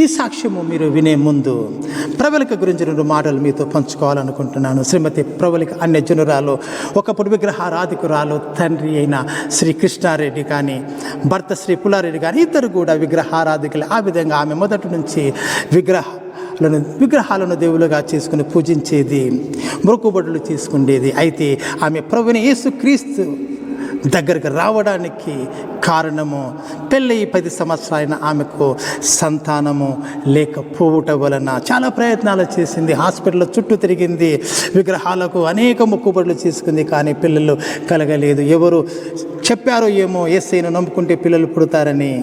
ఈ సాక్ష్యము మీరు వినే ముందు ప్రబలిక గురించి 2 మాటలు మీతో పంచుకోవాలనుకుంటున్నాను. శ్రీమతి ప్రబలిక అన్యజనురాలు, ఒకప్పుడు విగ్రహారాధికురాలు. తండ్రి అయిన శ్రీ కృష్ణారెడ్డి కానీ, భర్త శ్రీ పుల్లారెడ్డి కానీ, ఇద్దరు కూడా విగ్రహారాధికులు. ఆ విధంగా ఆమె మొదటి నుంచి విగ్రహాలను దేవులుగా చేసుకుని పూజించేది, మొక్కుబడులు చేసుకునేది. అయితే ఆమె ప్రభువైన యేసుక్రీస్తు దగ్గరికి రావడానికి కారణము, పెళ్ళి 10 సంవత్సరాలైన ఆమెకు సంతానము లేకపోవటం వలన చాలా ప్రయత్నాలు చేసింది. హాస్పిటల్ చుట్టూ తిరిగింది, విగ్రహాలకు అనేక మొక్కుబడులు చేసుకుంది, కానీ పిల్లలు కలగలేదు. ఎవరు చెప్పారో ఏమో యేసయ్యను నమ్ముకుంటే పిల్లలు పుడతారని.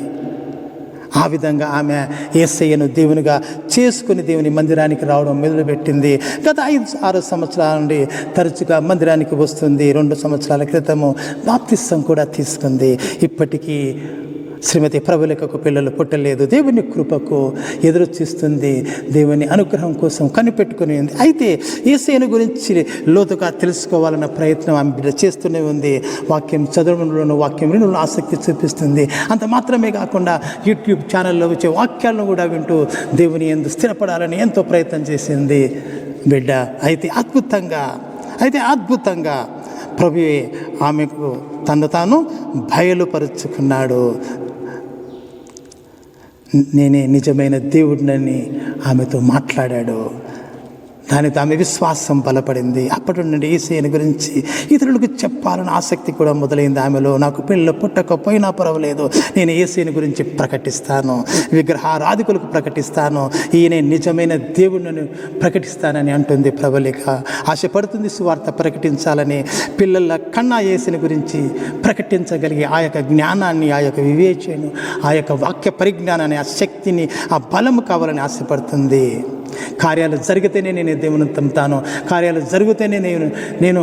ఆ విధంగా ఆమె యేసయ్యను దేవునిగా చేసుకుని దేవుని మందిరానికి రావడం మొదలుపెట్టింది. గత 5-6 సంవత్సరాల నుండి తరచుగా మందిరానికి వస్తుంది. 2 సంవత్సరాల క్రితము బాప్తిసం కూడా తీసుకుంది. ఇప్పటికీ శ్రీమతి ప్రబలికకు పిల్లలు పుట్టలేదు. దేవుని కృపకు ఎదురు చూస్తుంది, దేవుని అనుగ్రహం కోసం కనిపెట్టుకుని ఉంది. అయితే యేసయ్యను గురించి లోతుగా తెలుసుకోవాలన్న ప్రయత్నం ఆమె బిడ్డ చేస్తూనే ఉంది. వాక్యం చదవడంలోనూ, వాక్యం వినడంలో ఆసక్తి చూపిస్తుంది. అంత మాత్రమే కాకుండా యూట్యూబ్ ఛానల్లో వచ్చే వాక్యాలను కూడా వింటూ దేవుని యందు స్థిరపడాలని ఎంతో ప్రయత్నం చేసింది బిడ్డ. అయితే అద్భుతంగా ప్రభువే ఆమెకు తను తాను బయలుపరుచుకున్నాడు. నేనే నిజమైన దేవుడినని ఆమెతో మాట్లాడాడు. దానితో ఆమె విశ్వాసం బలపడింది. అప్పటి నుండి యేసయ్యను గురించి ఇతరులకు చెప్పాలని ఆసక్తి కూడా మొదలైంది ఆమెలో. నాకు పిల్లలు పుట్టకపోయినా పర్వాలేదు, నేను యేసయ్యను గురించి ప్రకటిస్తాను, విగ్రహారాధికులకు ప్రకటిస్తాను, ఈయన నిజమైన దేవుడిని ప్రకటిస్తానని అంటుంది ప్రబలిక. ఆశపడుతుంది సువార్త ప్రకటించాలని. పిల్లల కన్నా యేసయ్యను గురించి ప్రకటించగలిగే ఆ యొక్క జ్ఞానాన్ని, ఆ యొక్క వివేచనను, ఆ యొక్క వాక్య పరిజ్ఞానాన్ని, ఆ శక్తిని, ఆ బలము కావాలని ఆశపడుతుంది. కార్యాలు జరిగితేనే నేను దేవుని నమ్ముతాను, కార్యాలు జరిగితేనే నేను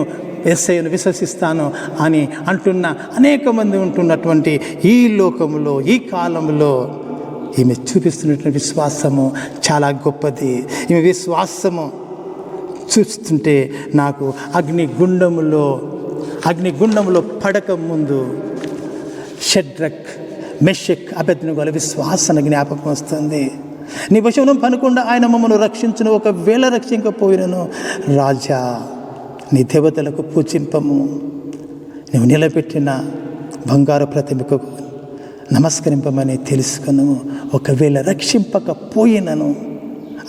యేసయ్యను విశ్వసిస్తాను అని అంటున్న అనేక మంది ఉంటున్నటువంటి ఈ లోకంలో, ఈ కాలంలో ఈమె చూపిస్తున్నటువంటి విశ్వాసము చాలా గొప్పది. ఈమె విశ్వాసము చూస్తుంటే నాకు అగ్నిగుండములో పడక ముందు షడ్రక్, మెషక్, అబేద్నెగోల విశ్వాసన జ్ఞాపకం వస్తుంది. నీ వశంలో పనకుండా ఆయన మమ్మల్ని రక్షించును, ఒకవేళ రక్షించకపోయినను రాజా నీ దేవతలకు పూజింపము, నువ్వు నిలబెట్టిన బంగారు ప్రతిమకు నమస్కరింపమని తెలుసుకును, ఒకవేళ రక్షింపకపోయినను.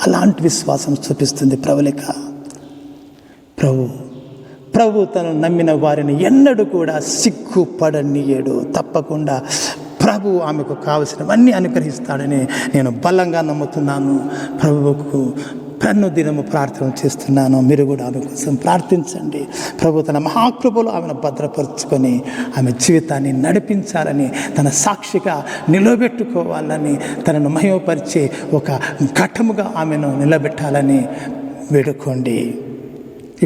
అలాంటి విశ్వాసం చూపిస్తుంది ప్రబలిక. ప్రభు తను నమ్మిన వారిని ఎన్నడూ కూడా సిగ్గుపడనీయడు. తప్పకుండా ప్రభు ఆమెకు కావలసినవన్నీ అనుగ్రహిస్తాడని నేను బలంగా నమ్ముతున్నాను. ప్రభువుకు దినము ప్రార్థన చేస్తున్నాను. మీరు కూడా ఆమె కోసం ప్రార్థించండి. ప్రభు తన మహాకృపలో ఆమెను భద్రపరుచుకొని ఆమె జీవితాన్ని నడిపించాలని, తన సాక్షిగా నిలబెట్టుకోవాలని, తనను మహిమపరిచే ఒక ఘట్టముగా ఆమెను నిలబెట్టాలని వేడుకోండి.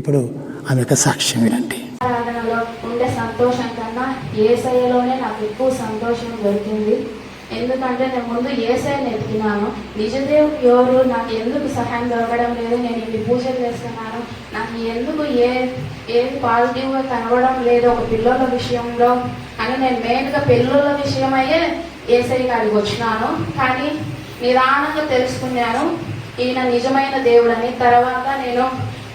ఇప్పుడు ఆమె యొక్క సాక్ష్యం వినండి. ఆరాధనలో ఉండే సంతోషం కన్నా యేసయ్యలోనే నాకు ఎక్కువ సంతోషం దొరికింది. ఎందుకంటే నేను ముందు యేసయ్యని ఎతికినాను, నిజదేవుడు ఎవరు, నాకు ఎందుకు సహాయం దొరకడం లేదు, నేను ఇన్ని పూజలు చేస్తున్నాను, నాకు ఎందుకు ఏది పాజిటివ్గా కనబడడం లేదు ఒక పిల్లల విషయంలో అని నేను మెయిన్గా పిల్లల విషయమయ్యే యేసయ్య గారికి వచ్చినాను. కానీ నిదానంగా తెలుసుకున్నాను ఈయన నిజమైన దేవుడని. తర్వాత నేను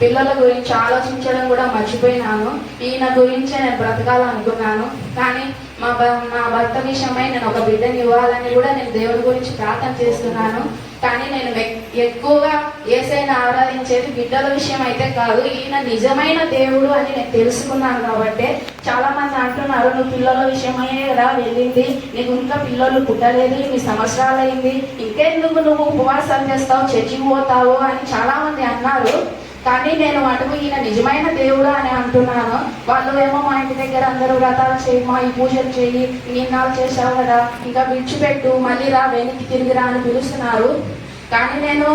పిల్లల గురించి ఆలోచించడం కూడా మర్చిపోయినాను. ఈయన గురించి నేను బ్రతకాలనుకున్నాను. కానీ నా భర్త విషయమై నేను ఒక బిడ్డని ఇవ్వాలని కూడా నేను దేవుడి గురించి ప్రార్థన చేస్తున్నాను. కానీ నేను ఎక్కువగా యేసయ్యను ఆరాధించేది బిడ్డల విషయం అయితే కాదు, ఈయన నిజమైన దేవుడు అని నేను తెలుసుకున్నాను. కాబట్టి చాలా మంది అంటున్నారు, నువ్వు పిల్లల విషయమయ్యే కదా వెళ్ళింది, నీకు ఇంకా పిల్లలు పుట్టలేదు, 8 సంవత్సరాలు అయింది, ఇంకెందుకు నువ్వు ఉపవాసాలు చేస్తావు, చర్చికి పోతావు అని చాలా మంది అన్నారు. కానీ నేను అటుకు ఈయన నిజమైన దేవుడు అని అంటున్నాను. వాళ్ళు ఏమో మా ఇంటి దగ్గర అందరూ వ్రతాలు చేయి, మా ఈ పూజలు చేయి, నిన్నాళ్ళు చేసావు కదా, ఇంకా విడిచిపెట్టు, మళ్ళీ రా, వెనక్కి తిరిగిరా అని పిలుస్తున్నారు. కానీ నేను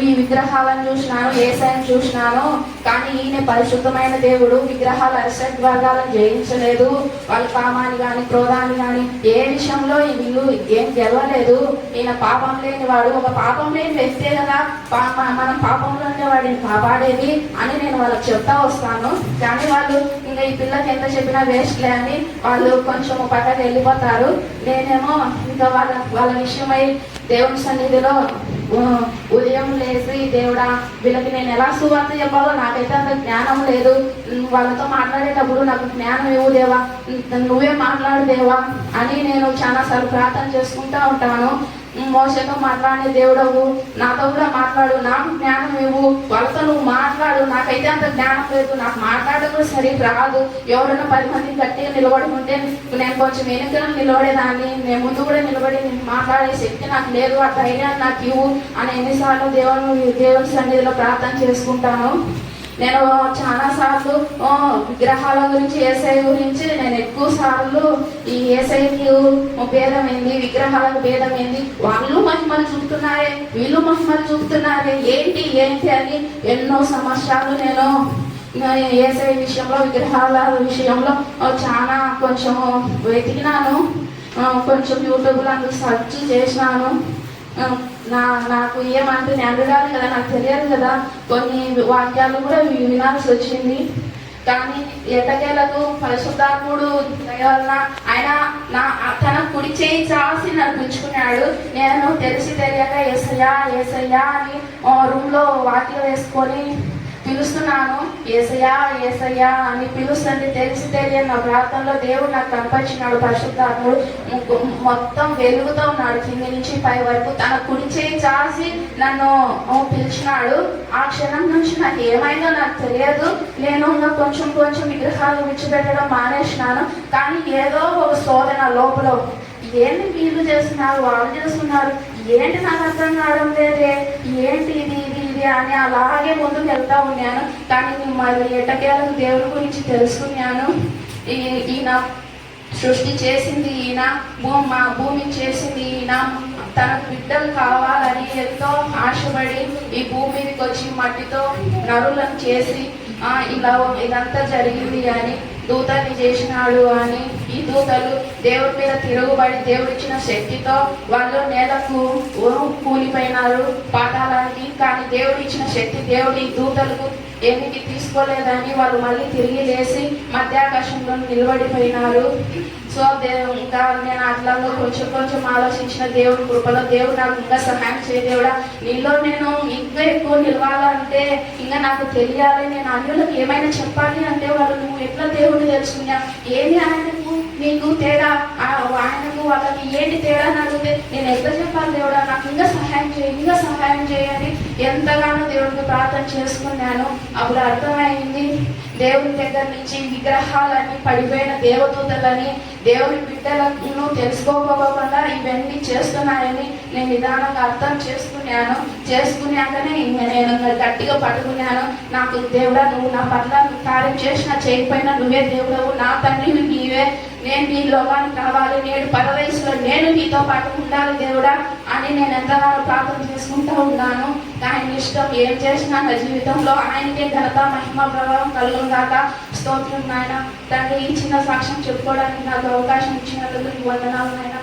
ఈ విగ్రహాలను చూసినాను, యేసయ్యను చూసినాను. కానీ ఈయన పరిశుద్ధమైన దేవుడు, విగ్రహాల అరిషడ్వర్గాలను జయించలేదు. వాళ్ళ కామాన్ని కానీ క్రోధాన్ని కానీ ఏ విషయంలో వీళ్ళు ఏం గెలవలేదు. ఈయన పాపం లేని వాడు, ఒక పాపం లేని వ్యక్తే కదా మనం పాపంలోనే వాడిని కాపాడేది అని నేను వాళ్ళకి చెప్తా వస్తాను. కానీ వాళ్ళు ఇంకా ఈ పిల్లకి ఎంత చెప్పినా వేస్ట్లే అని వాళ్ళు కొంచెం పక్కకి వెళ్ళిపోతారు. నేనేమో ఇంకా వాళ్ళ విషయమై దేవుని సన్నిధిలో ఉదయం లేచి, దేవుడా వీళ్ళకి నేను ఎలా సువార్త చెప్పాలో నాకైతే అంత జ్ఞానం లేదు. వాళ్ళతో మాట్లాడేటప్పుడు నాకు జ్ఞానం ఇవ్వు దేవా, నువ్వే మాట్లాడు దేవా అని నేను చాలాసార్లు ప్రార్థన చేసుకుంటూ ఉంటాను. మోసతో మాట్లాడే దేవుడవు, నాతో కూడా మాట్లాడు, నాకు జ్ఞానం ఇవ్వు, వాళ్ళతో నువ్వు మాట్లాడు, నాకైతే అంత జ్ఞానం లేదు, నాకు మాట్లాడడం సరిగ్గా రాదు. ఎవరైనా 10 మంది గట్టిగా నిలబడుకుంటే నేను కొంచెం వెనుకలో నిలబడేదాన్ని, నేను ముందు కూడా నిలబడి మాట్లాడే శక్తి నాకు లేదు, ఆ ధైర్యాన్ని నాకు ఇవ్వు అని ఎన్నిసార్లు దేవుని సన్నిధిలో ప్రార్థన చేసుకుంటాను. నేను చాలాసార్లు విగ్రహాల గురించి, యేసయ్య గురించి నేను ఎక్కువ సార్లు ఈ యేసయ్యకి భేదం ఏంది, విగ్రహాలకు భేదం ఏంది, వాళ్ళు మహిమలు చూపుతున్నారే, వీళ్ళు మహిమలు చూపుతున్నారే, ఏంటి అని ఎన్నో సంవత్సరాలు నేను యేసయ్య విషయంలో, విగ్రహాల విషయంలో చాలా కొంచెం వెతికినాను. కొంచెం యూట్యూబ్లో అందుకు సెర్చ్ చేసినాను. నాకు ఏమంటే నేను అడగాలి కదా, నాకు తెలియదు కదా, కొన్ని వాక్యాలు కూడా వినాల్సి వచ్చింది. కానీ ఎట్టకేలకు పరిశుద్ధాత్ముడు వలన ఆయన తన కుడి చేయి చాసి నడిపించుకున్నాడు. నేను తెలిసి తెలియక యేసయ్యా అని రూమ్లో వాక్యం వేసుకొని పిలుస్తున్నాను. యేసయ్యా అని పిలుస్తుంటే తెలిసి తెలియని నా ప్రాంతంలో దేవుడు నాకు కనపరిచినాడు. పరిశుద్ధాత్ముడు మొత్తం వెలుగుతూ ఉన్నాడు, కింది నుంచి పై వరకు. తన కుడి చేయి చాసి నన్ను పిలిచినాడు. ఆ క్షణం నుంచి నాకు ఏమైందో నాకు తెలియదు. నేను కొంచెం విగ్రహాలు విడిచిపెట్టడం మానేసినాను. కానీ ఏదో ఒక శోధన లోపల, ఏంటి వీళ్ళు చేస్తున్నారు, వాళ్ళు చేస్తున్నారు, ఏంటి నాకు అర్థం కావడం లేదే, ఏంటి ఇది అని అలాగే ముందుకు వెళ్తా ఉన్నాను. కానీ మరి ఎట్టకేలకు దేవుడి గురించి తెలుసుకున్నాను. ఈయన సృష్టి చేసింది ఈయన, భూమిని చేసింది ఈయన, తన బిడ్డలు కావాలని ఎంతో ఆశపడి ఈ భూమి మీదకి వచ్చి మట్టితో నరులను చేసి ఇదంతా జరిగింది అని దూతల్ని చేసినాడు అని. ఈ దూతలు దేవుడి మీద తిరుగుబడి దేవుడిచ్చిన శక్తితో వాళ్ళు నేలకు కూలిపోయినారు, పాతాళానికి. కానీ దేవుడిచ్చిన శక్తి దేవుడి దూతలకు ఏమిటి తీసుకోలేదని వాళ్ళు మళ్ళీ తిరిగి లేచి మధ్యాకాశంలో నిలబడిపోయినారు. సో ఇంకా నేను అట్లా కొంచెం ఆలోచించిన దేవుడి కృపలో దేవుడు నాకు ఇంకా సహాయం చేయ దేవుడా, నీలో నేను ఇంకా ఎక్కువ నిలవాలంటే, ఇంకా నాకు తెలియాలి, నేను అన్యులకు ఏమైనా చెప్పాలి అంటే వాళ్ళు నువ్వు ఎట్లా దేవుడిని తెలుసుకున్నా, ఏంటి ఆయనకు నీకు తేడా, ఆయనకు వాళ్ళకి ఏంటి తేడా అని అడిగితే నేను ఎట్లా చెప్పాలి దేవుడా, నాకు ఇంకా సహాయం చేయని ఎంతగానో దేవుడికి ప్రార్థన చేసుకున్నాను. అప్పుడు అర్థమైంది దేవుని దగ్గర నుంచి విగ్రహాలని, పడిపోయిన దేవదూతలని, దేవుని బిడ్డలను తెలుసుకోకపోకుండా ఇవన్నీ చేస్తున్నాయని నేను నిదానంగా అర్థం చేసుకున్నాకనే ఇంకా నేను గట్టిగా పట్టుకున్నాను. నాకు దేవుడా, నువ్వు నా పట్ల కార్యం చేసినా చేయకపోయినా నువ్వే దేవుడవు, నా తండ్రి నీవే, నేను నీ లోకానికి రావాలి, నేడు పరదేశంలో నేను నీతో పాటు ఉండాలి దేవుడా అని నేను ఎంతగానో ప్రార్థన చేసుకుంటూ ఉన్నాను. ఆయన ఇష్టం ఏం చేసినా నా జీవితంలో ఆయనకే ఘనత, మహిమ, ప్రభావం కలుగును గాక. స్తోత్రం నాయన. తండ్రి, ఈ చిన్న సాక్ష్యం చెప్పుకోవడానికి నాకు అవకాశం ఇచ్చినందుకు వందనాలు నాయన.